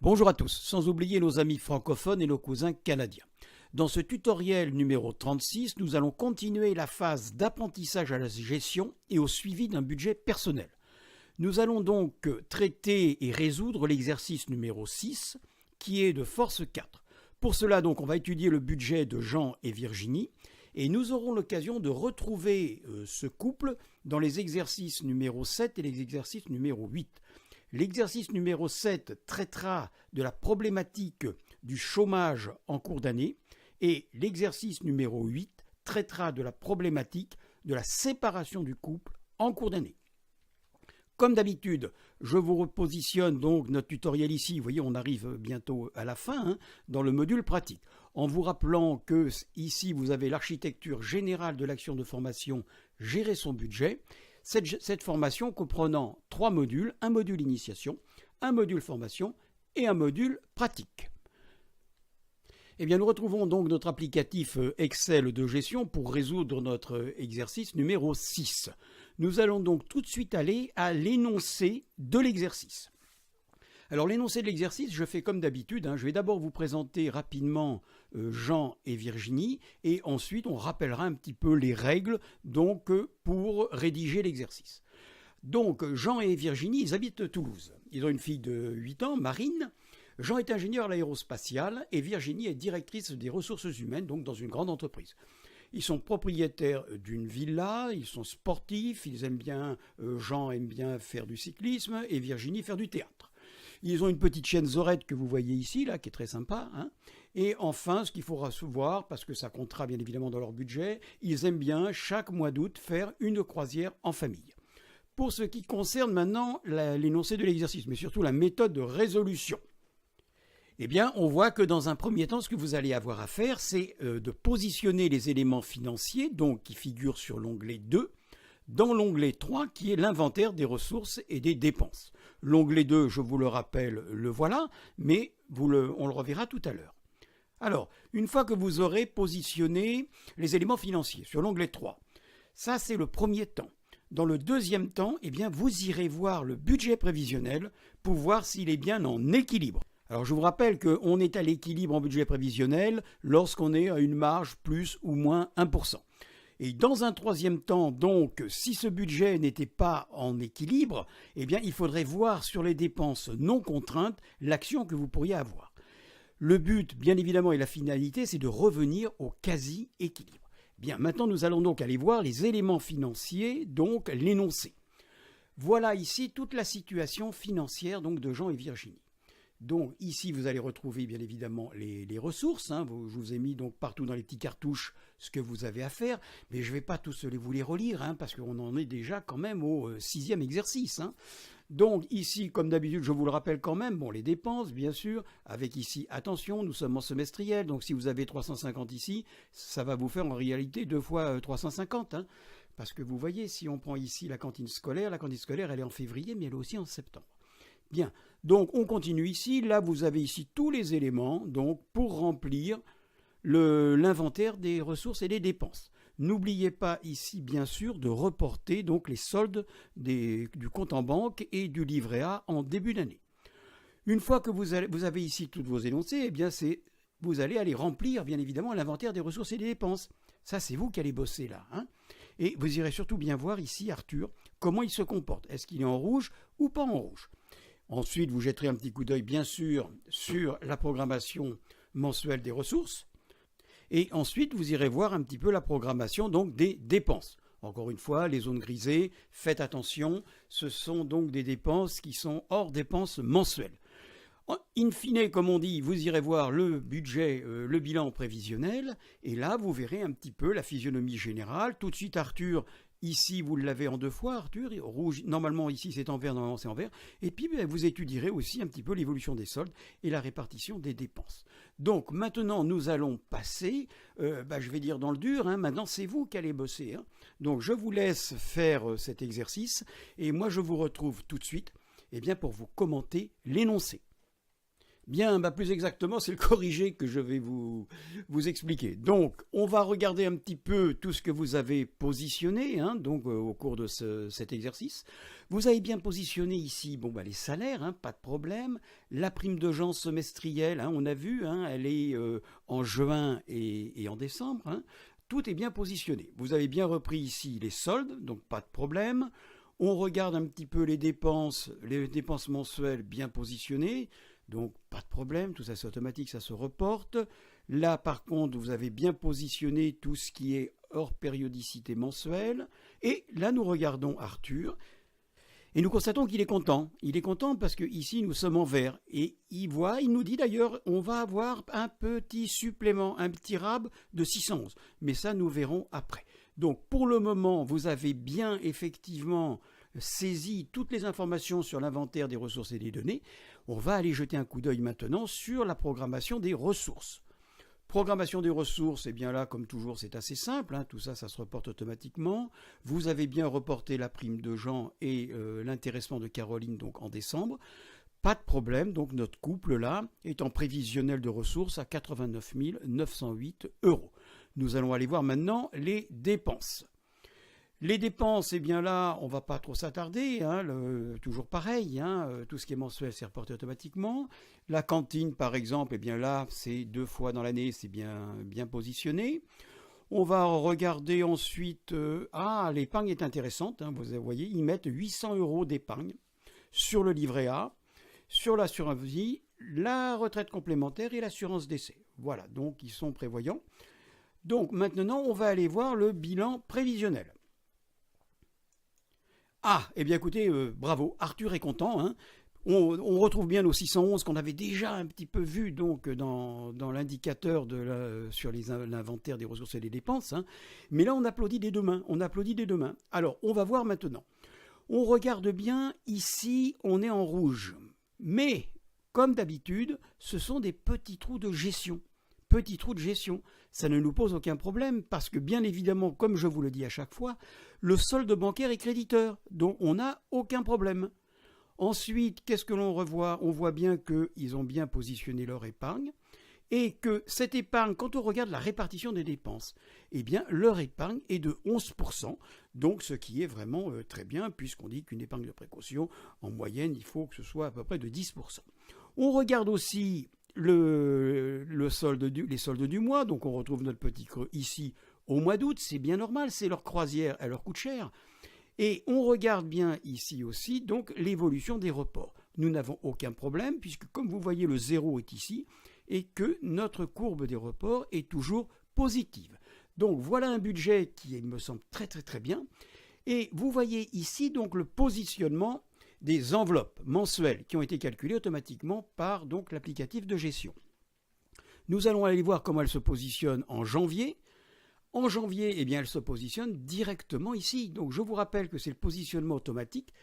Bonjour à tous, sans oublier nos amis francophones et nos cousins canadiens. Dans ce tutoriel numéro 36, nous allons continuer la phase d'apprentissage à la gestion et au suivi d'un budget personnel. Nous allons donc traiter et résoudre l'exercice numéro 6, qui est de force 4. Pour cela, donc, on va étudier le budget de Jean et Virginie, et nous aurons l'occasion de retrouver ce couple dans les exercices numéro 7 et l'exercice numéro 8. L'exercice numéro 7 traitera de la problématique du chômage en cours d'année et l'exercice numéro 8 traitera de la problématique de la séparation du couple en cours d'année. Comme d'habitude, je vous repositionne donc notre tutoriel ici. Vous voyez, on arrive bientôt à la fin dans le module pratique. En vous rappelant que ici, vous avez l'architecture générale de l'action de formation Gérer son budget. Cette formation comprenant 3 modules, un module initiation, un module formation et un module pratique. Eh bien, nous retrouvons donc notre applicatif Excel de gestion pour résoudre notre exercice numéro 6. Nous allons donc tout de suite aller à l'énoncé de l'exercice. Alors l'énoncé de l'exercice, je fais comme d'habitude, je vais d'abord vous présenter rapidement Jean et Virginie et ensuite on rappellera un petit peu les règles donc, pour rédiger l'exercice. Donc Jean et Virginie, ils habitent Toulouse. Ils ont une fille de 8 ans, Marine. Jean est ingénieur à l'aérospatiale et Virginie est directrice des ressources humaines, donc dans une grande entreprise. Ils sont propriétaires d'une villa, ils sont sportifs, ils aiment bien, Jean aime bien faire du cyclisme et Virginie faire du théâtre. Ils ont une petite chienne Zorette que vous voyez ici, là, qui est très sympa. Et enfin, ce qu'il faudra se voir, parce que ça comptera bien évidemment dans leur budget, ils aiment bien chaque mois d'août faire une croisière en famille. Pour ce qui concerne maintenant l'énoncé de l'exercice, mais surtout la méthode de résolution, eh bien, on voit que dans un premier temps, ce que vous allez avoir à faire, c'est de positionner les éléments financiers, donc qui figurent sur l'onglet 2, dans l'onglet 3, qui est l'inventaire des ressources et des dépenses. L'onglet 2, je vous le rappelle, le voilà, mais on le reverra tout à l'heure. Alors, une fois que vous aurez positionné les éléments financiers sur l'onglet 3, ça c'est le premier temps. Dans le deuxième temps, eh bien, vous irez voir le budget prévisionnel pour voir s'il est bien en équilibre. Alors je vous rappelle qu'on est à l'équilibre en budget prévisionnel lorsqu'on est à une marge plus ou moins 1%. Et dans un troisième temps, donc, si ce budget n'était pas en équilibre, eh bien, il faudrait voir sur les dépenses non contraintes l'action que vous pourriez avoir. Le but, bien évidemment, et la finalité, c'est de revenir au quasi-équilibre. Bien, maintenant, nous allons donc aller voir les éléments financiers, donc l'énoncé. Voilà ici toute la situation financière donc, de Jean et Virginie. Donc ici, vous allez retrouver bien évidemment les ressources. Je vous ai mis donc partout dans les petits cartouches ce que vous avez à faire. Mais je ne vais pas tous vous les relire parce qu'on en est déjà quand même au 6e exercice. Donc ici, comme d'habitude, je vous le rappelle quand même, les dépenses, bien sûr, avec ici, attention, nous sommes en semestriel. Donc si vous avez 350 ici, ça va vous faire en réalité 2 fois 350. Parce que vous voyez, si on prend ici la cantine scolaire elle est en février, mais elle est aussi en septembre. Bien, donc on continue ici. Là, vous avez ici tous les éléments donc, pour remplir l'inventaire des ressources et des dépenses. N'oubliez pas ici, bien sûr, de reporter donc, les soldes du compte en banque et du livret A en début d'année. Une fois que vous avez ici tous vos énoncés, eh bien, vous allez aller remplir, bien évidemment, l'inventaire des ressources et des dépenses. Ça, c'est vous qui allez bosser là. Et vous irez surtout bien voir ici, Arthur, comment il se comporte. Est-ce qu'il est en rouge ou pas en rouge ? Ensuite, vous jetterez un petit coup d'œil, bien sûr, sur la programmation mensuelle des ressources. Et ensuite, vous irez voir un petit peu la programmation donc, des dépenses. Encore une fois, les zones grisées, faites attention, ce sont donc des dépenses qui sont hors dépenses mensuelles. In fine, comme on dit, vous irez voir le budget, le bilan prévisionnel, et là, vous verrez un petit peu la physionomie générale. Tout de suite, Arthur, ici, vous l'avez en 2 fois, Arthur, rouge, normalement ici c'est en vert, normalement c'est en vert, et puis vous étudierez aussi un petit peu l'évolution des soldes et la répartition des dépenses. Donc maintenant, nous allons passer, je vais dire dans le dur, maintenant c'est vous qui allez bosser. Donc je vous laisse faire cet exercice, et moi je vous retrouve tout de suite pour vous commenter l'énoncé. Bien, plus exactement, c'est le corrigé que je vais vous expliquer. Donc, on va regarder un petit peu tout ce que vous avez positionné donc, au cours de cet exercice. Vous avez bien positionné ici les salaires, pas de problème. La prime de gens semestrielle, on a vu, elle est en juin et en décembre. Tout est bien positionné. Vous avez bien repris ici les soldes, donc pas de problème. On regarde un petit peu les dépenses mensuelles bien positionnées. Donc, pas de problème, tout ça c'est automatique, ça se reporte. Là, par contre, vous avez bien positionné tout ce qui est hors périodicité mensuelle. Et là, nous regardons Arthur. Et nous constatons qu'il est content. Il est content parce que ici, nous sommes en vert. Et il nous dit d'ailleurs, on va avoir un petit supplément, un petit rab de 611. Mais ça, nous verrons après. Donc, pour le moment, vous avez bien effectivement saisi toutes les informations sur l'inventaire des ressources et des données. On va aller jeter un coup d'œil maintenant sur la programmation des ressources. Programmation des ressources, eh bien là, comme toujours, c'est assez simple. Tout ça, ça se reporte automatiquement. Vous avez bien reporté la prime de Jean et l'intéressement de Caroline donc en décembre. Pas de problème, donc notre couple là est en prévisionnel de ressources à 89 908 €. Nous allons aller voir maintenant les dépenses. Les dépenses, eh bien là, on ne va pas trop s'attarder, toujours pareil, tout ce qui est mensuel, c'est reporté automatiquement. La cantine, par exemple, eh bien là, c'est 2 fois dans l'année, c'est bien positionné. On va regarder ensuite, l'épargne est intéressante, vous voyez, ils mettent 800 € d'épargne sur le livret A, sur l'assurance vie, la retraite complémentaire et l'assurance décès. Voilà, donc ils sont prévoyants. Donc maintenant, on va aller voir le bilan prévisionnel. Eh bien écoutez, bravo, Arthur est content. On retrouve bien nos 611 qu'on avait déjà un petit peu vu donc dans l'indicateur sur l'inventaire des ressources et des dépenses. Mais là, on applaudit des deux mains. Alors, on va voir maintenant. On regarde bien, ici, on est en rouge. Mais, comme d'habitude, ce sont des petits trous de gestion. Ça ne nous pose aucun problème parce que bien évidemment, comme je vous le dis à chaque fois, le solde bancaire est créditeur, donc on n'a aucun problème. Ensuite, qu'est-ce que l'on revoit? On voit bien qu'ils ont bien positionné leur épargne et que cette épargne, quand on regarde la répartition des dépenses, eh bien leur épargne est de 11%, donc ce qui est vraiment très bien puisqu'on dit qu'une épargne de précaution, en moyenne, il faut que ce soit à peu près de 10%. On regarde aussi les soldes du mois, donc on retrouve notre petit creux ici au mois d'août, c'est bien normal, c'est leur croisière, elle leur coûte cher. Et on regarde bien ici aussi donc l'évolution des reports. Nous n'avons aucun problème puisque comme vous voyez le 0 est ici et que notre courbe des reports est toujours positive. Donc voilà un budget qui me semble très très très bien. Et vous voyez ici donc le positionnement des enveloppes mensuelles qui ont été calculées automatiquement par donc l'applicatif de gestion. Nous allons aller voir comment elle se positionne en janvier. En janvier, eh bien, elle se positionne directement ici. Donc je vous rappelle que c'est le positionnement automatique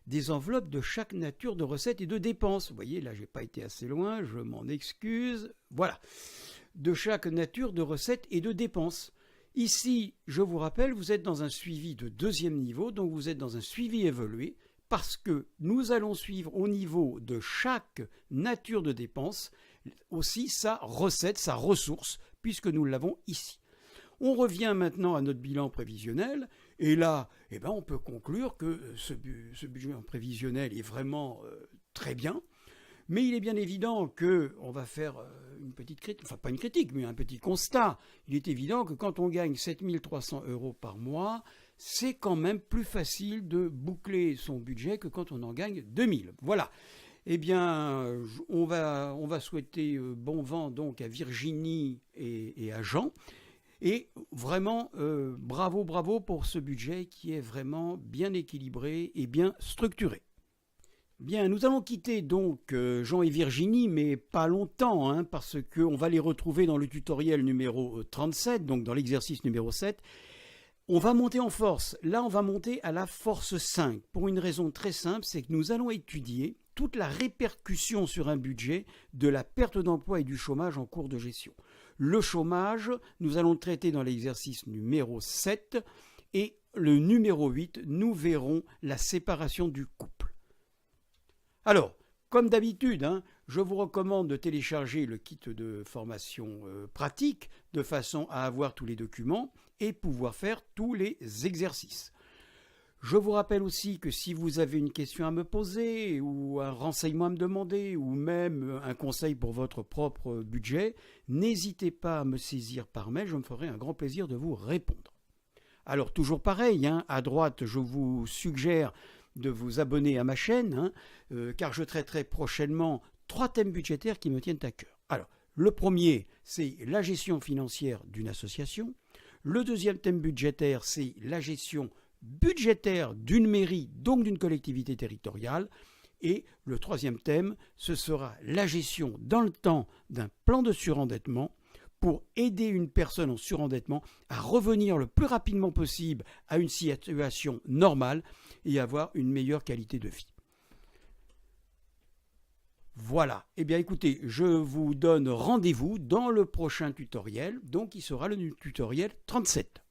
des enveloppes de chaque nature de recettes et de dépenses. Vous voyez, là, je n'ai pas été assez loin, je m'en excuse. Voilà, de chaque nature de recettes et de dépenses. Ici, je vous rappelle, vous êtes dans un suivi de 2e niveau, donc vous êtes dans un suivi évolué, parce que nous allons suivre au niveau de chaque nature de dépense aussi sa recette, sa ressource, puisque nous l'avons ici. On revient maintenant à notre bilan prévisionnel, et là, on peut conclure que ce budget prévisionnel est vraiment très bien, mais il est bien évident qu'on va faire une petite critique, enfin pas une critique, mais un petit constat. Il est évident que quand on gagne 7 300 € par mois, c'est quand même plus facile de boucler son budget que quand on en gagne 2000. Voilà. Eh bien, on va souhaiter bon vent donc à Virginie et à Jean. Et vraiment, bravo pour ce budget qui est vraiment bien équilibré et bien structuré. Bien, nous allons quitter donc Jean et Virginie, mais pas longtemps, parce qu'on va les retrouver dans le tutoriel numéro 37, donc dans l'exercice numéro 7. On va monter en force. Là, on va monter à la force 5, pour une raison très simple, c'est que nous allons étudier toute la répercussion sur un budget de la perte d'emploi et du chômage en cours de gestion. Le chômage, nous allons le traiter dans l'exercice numéro 7, et le numéro 8, nous verrons la séparation du couple. Alors, comme d'habitude, je vous recommande de télécharger le kit de formation pratique de façon à avoir tous les documents et pouvoir faire tous les exercices. Je vous rappelle aussi que si vous avez une question à me poser ou un renseignement à me demander ou même un conseil pour votre propre budget, n'hésitez pas à me saisir par mail, je me ferai un grand plaisir de vous répondre. Alors toujours pareil, à droite je vous suggère de vous abonner à ma chaîne, car je traiterai prochainement 3 thèmes budgétaires qui me tiennent à cœur. Alors, le premier, c'est la gestion financière d'une association. Le deuxième thème budgétaire, c'est la gestion budgétaire d'une mairie, donc d'une collectivité territoriale. Et le troisième thème, ce sera la gestion dans le temps d'un plan de surendettement pour aider une personne en surendettement à revenir le plus rapidement possible à une situation normale et avoir une meilleure qualité de vie. Voilà, eh bien écoutez, je vous donne rendez-vous dans le prochain tutoriel, donc qui sera le tutoriel 37.